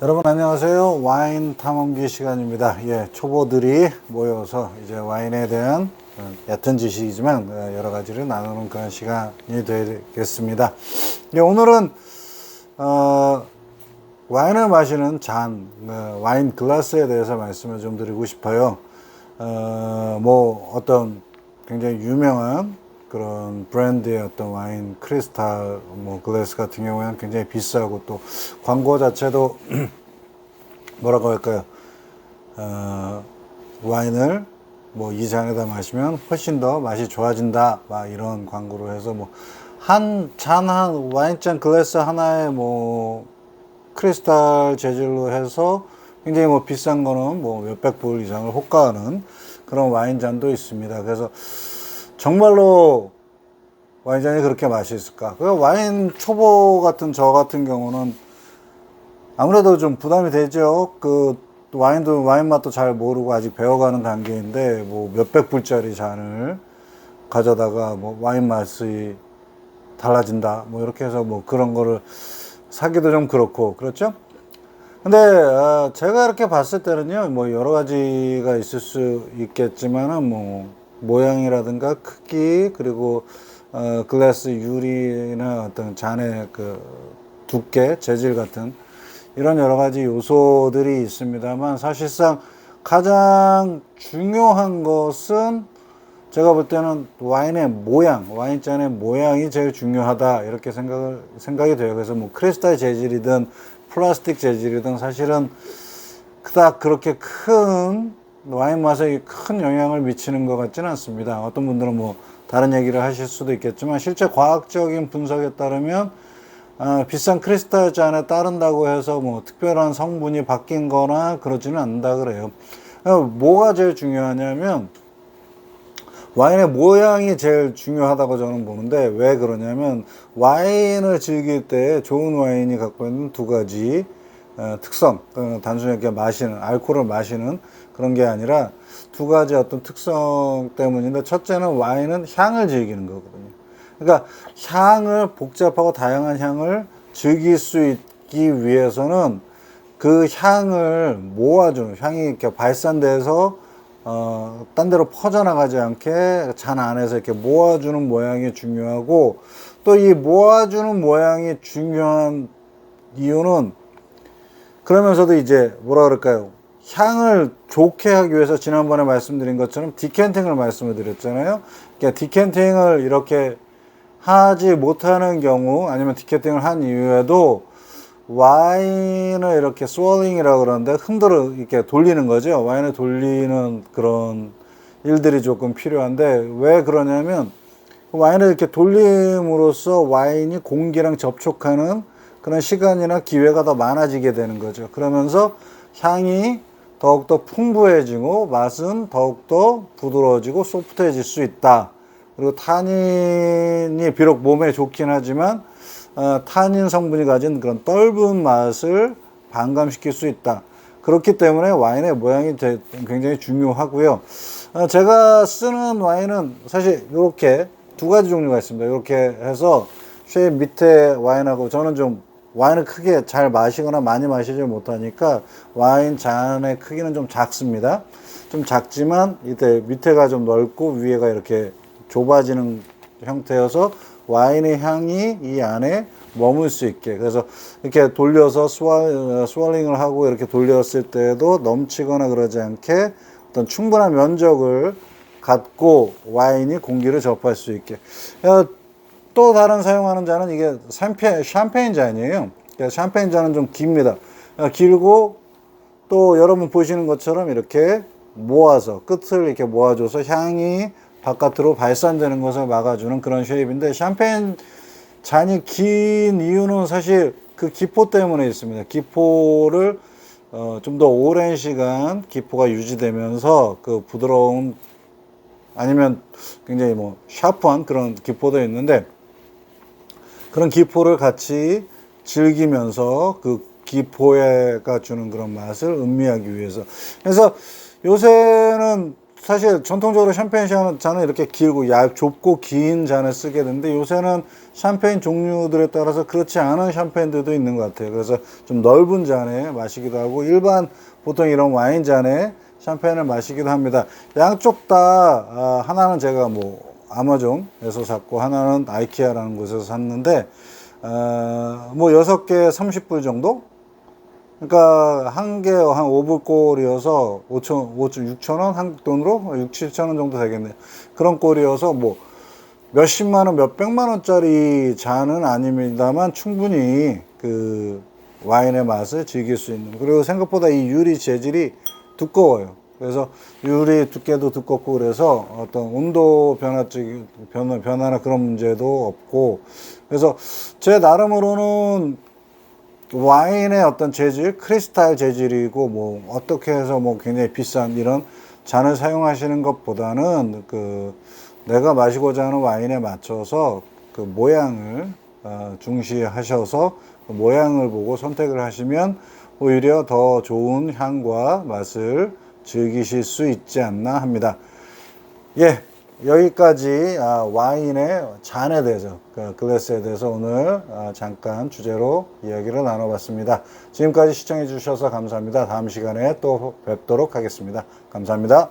여러분 안녕하세요. 와인 탐험기 시간입니다. 초보들이 모여서 이제 와인에 대한 얕은 지식이지만 여러 가지를 나누는 그런 시간이 되겠습니다. 오늘은 와인을 마시는 잔, 와인 글라스에 대해서 말씀을 좀 드리고 싶어요. 어떤 굉장히 유명한 그런 브랜드의 어떤 와인 크리스탈 글래스 같은 경우에는 굉장히 비싸고, 또 광고 자체도 뭐라고 할까요? 와인을 이 잔에다 마시면 훨씬 더 맛이 좋아진다, 막 이런 광고로 해서 한 와인잔 글래스 하나에 크리스탈 재질로 해서 굉장히 비싼 거는 몇백 불 이상을 호가하는 그런 와인잔도 있습니다. 그래서 정말로 와인잔이 그렇게 맛있을까? 와인 초보 같은 저 같은 경우는 아무래도 좀 부담이 되죠. 와인 맛도 잘 모르고 아직 배워가는 단계인데, 몇백 불짜리 잔을 가져다가 와인 맛이 달라진다, 이렇게 해서 그런 거를 사기도 좀 그렇고, 그렇죠? 근데 제가 이렇게 봤을 때는요, 여러 가지가 있을 수 있겠지만은 모양이라든가 크기, 그리고 글래스 유리나 어떤 잔의 그 두께, 재질 같은 이런 여러 가지 요소들이 있습니다만, 사실상 가장 중요한 것은 제가 볼 때는 와인의 모양, 와인잔의 모양이 제일 중요하다, 이렇게 생각이 돼요. 그래서 크리스탈 재질이든 플라스틱 재질이든 사실은 그닥 그렇게 큰 와인 맛에 큰 영향을 미치는 것 같지는 않습니다. 어떤 분들은 다른 얘기를 하실 수도 있겠지만, 실제 과학적인 분석에 따르면 비싼 크리스탈 잔에 따른다고 해서 특별한 성분이 바뀐 거나 그러지는 않는다 그래요. 뭐가 제일 중요하냐면 와인의 모양이 제일 중요하다고 저는 보는데, 왜 그러냐면 와인을 즐길 때 좋은 와인이 갖고 있는 두 가지 특성, 단순히 이렇게 알코올을 마시는 그런 게 아니라 두 가지 어떤 특성 때문인데, 첫째는 와인은 향을 즐기는 거거든요. 그러니까 복잡하고 다양한 향을 즐길 수 있기 위해서는 그 향을 모아주는, 향이 이렇게 발산돼서 딴 데로 퍼져나가지 않게 잔 안에서 이렇게 모아주는 모양이 중요하고, 또 이 모아주는 모양이 중요한 이유는, 그러면서도 이제 뭐라 그럴까요? 향을 좋게 하기 위해서 지난번에 말씀드린 것처럼 디캔팅을 말씀을 드렸잖아요. 그러니까 디캔팅을 이렇게 하지 못하는 경우, 아니면 디캔팅을 한 이후에도 와인을 이렇게 스월링이라고 그러는데 이렇게 돌리는 거죠. 와인을 돌리는 그런 일들이 조금 필요한데, 왜 그러냐면 와인을 이렇게 돌림으로써 와인이 공기랑 접촉하는 그런 시간이나 기회가 더 많아지게 되는 거죠. 그러면서 향이 더욱더 풍부해지고 맛은 더욱더 부드러워지고 소프트해질 수 있다. 그리고 타닌이 비록 몸에 좋긴 하지만 타닌 성분이 가진 그런 떫은 맛을 반감시킬 수 있다. 그렇기 때문에 와인의 모양이 굉장히 중요하고요. 제가 쓰는 와인은 사실 이렇게 두 가지 종류가 있습니다. 이렇게 해서 쉐입 밑에 와인하고, 저는 좀 와인을 크게 잘 마시거나 많이 마시지 못하니까 와인 잔의 크기는 좀 작습니다. 좀 작지만 이때 밑에가 좀 넓고 위에가 이렇게 좁아지는 형태여서 와인의 향이 이 안에 머물 수 있게, 그래서 이렇게 돌려서 스월링을 하고 이렇게 돌렸을 때도 넘치거나 그러지 않게 어떤 충분한 면적을 갖고 와인이 공기를 접할 수 있게. 또 다른 사용하는 잔은 이게 샴페인 잔이에요. 샴페인 잔은 좀 깁니다. 길고, 또 여러분 보시는 것처럼 이렇게 모아서 끝을 이렇게 모아줘서 향이 바깥으로 발산되는 것을 막아주는 그런 쉐입인데, 샴페인 잔이 긴 이유는 사실 그 기포 때문에 있습니다. 기포를 좀 더 오랜 시간 기포가 유지되면서 그 부드러운, 아니면 굉장히 샤프한 그런 기포도 있는데, 그런 기포를 같이 즐기면서 그 기포가 주는 그런 맛을 음미하기 위해서. 그래서 요새는 사실 전통적으로 샴페인 잔은 이렇게 길고 좁고 긴 잔을 쓰게 되는데 요새는 샴페인 종류들에 따라서 그렇지 않은 샴페인들도 있는 것 같아요. 그래서 좀 넓은 잔에 마시기도 하고 일반 보통 이런 와인 잔에 샴페인을 마시기도 합니다. 양쪽 다 하나는 제가 뭐 아마존에서 샀고 하나는 아이키아라는 곳에서 샀는데 뭐 6개 30불 정도? 그러니까 한 개 한 5불꼴이어서 6천 원 한국 돈으로 6, 7천 원 정도 되겠네요. 그런 꼴이어서 뭐 몇십만 원, 몇백만 원짜리 잔은 아닙니다만 충분히 그 와인의 맛을 즐길 수 있는. 그리고 생각보다 이 유리 재질이 두꺼워요. 그래서 유리 두께도 두껍고 그래서 어떤 온도 변화나 그런 문제도 없고 그래서 제 나름으로는 와인의 어떤 재질, 크리스탈 재질이고 뭐 어떻게 해서 뭐 굉장히 비싼 이런 잔을 사용하시는 것보다는 그 내가 마시고자 하는 와인에 맞춰서 그 모양을 중시하셔서 그 모양을 보고 선택을 하시면 오히려 더 좋은 향과 맛을 즐기실 수 있지 않나 합니다. 예, 여기까지 와인의 잔에 대해서, 글래스에 대해서 오늘 잠깐 주제로 이야기를 나눠봤습니다. 지금까지 시청해 주셔서 감사합니다. 다음 시간에 또 뵙도록 하겠습니다. 감사합니다.